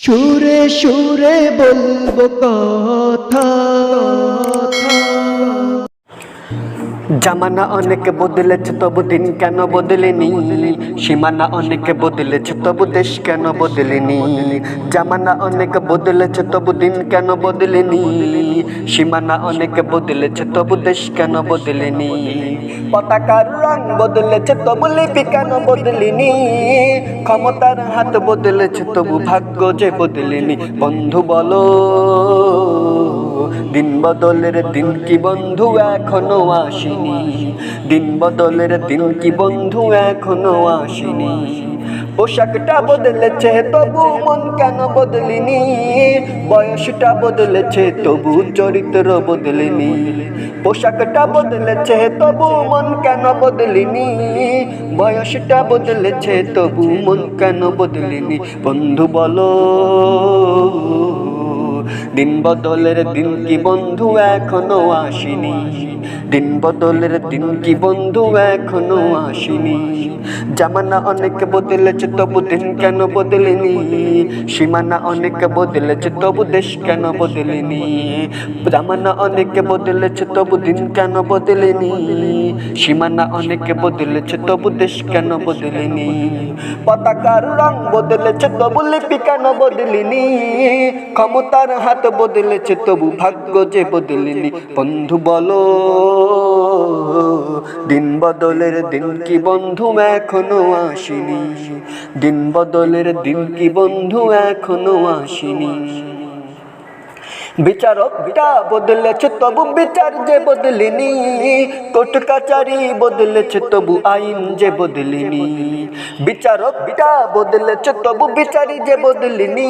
সুরে সুরে বলবো কথা। জামানা অনেক বদলেছে তবু দিন কেন বদলেনি, সীমানা অনেক বদলেছে তবু দেশ কেন বদলেনি। জামানা অনেক বদলেছে তবু দিন কেন বদলেনি, সীমানা অনেক বদলেছে তবু দেশ কেন বদলেনি। পতাকার রং বদলেছে তবু লিপি কেন বদলেনি, ক্ষমতার হাত বদলেছে তবু ভাগ্য যে বদলেনি। বন্ধু বলো দিন বদলের দিন কি বন্ধু এখনো আসেনি, দিন বদলের দিন কি বন্ধু এখনো আসেনি। পোশাকটা বদলেছে তবু মন কেন বদলেনি, বয়সটা বদলেছে তবু চরিত্র বদলেনি। পোশাকটা বদলেছে তবু মন কেন বদলেনি, বয়সটা বদলেছে তবু মন কেন বদলেনি। বন্ধু বলো দিন বদলের দিন কি বন্ধু এখনো আসেনি, দিন বদলের দিন কি বন্ধু এখনো আসেনি। জামানা অনেক বদলেছে তবু দিন কেন বদলেনি, সীমানা অনেক বদলেছে তবু দেশ কেন বদলেনি। জামানা অনেক বদলেছে তবু দিন কেন বদলেনি, সীমানা অনেক বদলেছে তবু দেশ কেন বদলেনি। পতাকার রং বদলেছে তবু লিপি কেন বদলেনি, ক্ষমতার হাত বদলেছে তবু ভাগ্য যে বদলেনি। বন্ধু বলো দিন বদলের দিন কি বন্ধু এখনো আসেনি, দিন বদলের দিন কি বন্ধু এখনো আসেনি। বিচারকটা বদলেছে তবু বিচার যে বদলেনি, কোর্ট কাচারি বদলেছে তবু আইন যে বদলেনি। বিচারকটা বদলেছে তবু বিচারি যে বদলেনি,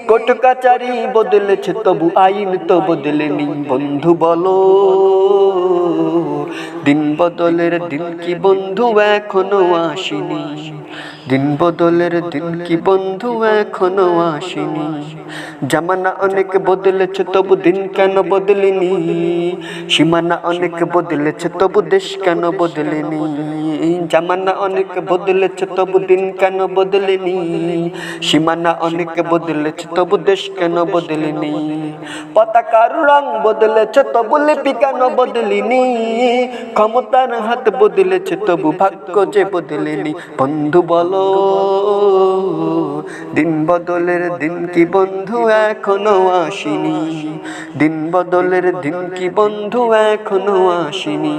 কোর্ট কাচারি বদলেছে তবু আইন তো বদলেনি। বন্ধু বলো দিন বদলের দিন কি বন্ধু এখনো আসেনি, দিন বদলের দিন কি বন্ধু এখনো আসেনি। জামানা অনেক বদলেছে তবু দিন কেন বদলেনি, সীমানা অনেক বদলেছে তবু দেশ কেন বদলেনি। জামানা অনেক বদলেছে তবু দিন কেন বদলেনি, সীমানা অনেক বদলেছে তবু দেশ কেন বদলেনি। পতাকার রং বদলেছে তবু লিপি কেন বদলেনি, ক্ষমতার হাত বদলেছে তবু ভাগ্য যে বদলেনি। বন্ধু বলো দিন বদলের দিন কি বন্ধু এখনো আসেনি, দিন বদলের দিন কি বন্ধু এখনো আসেনি।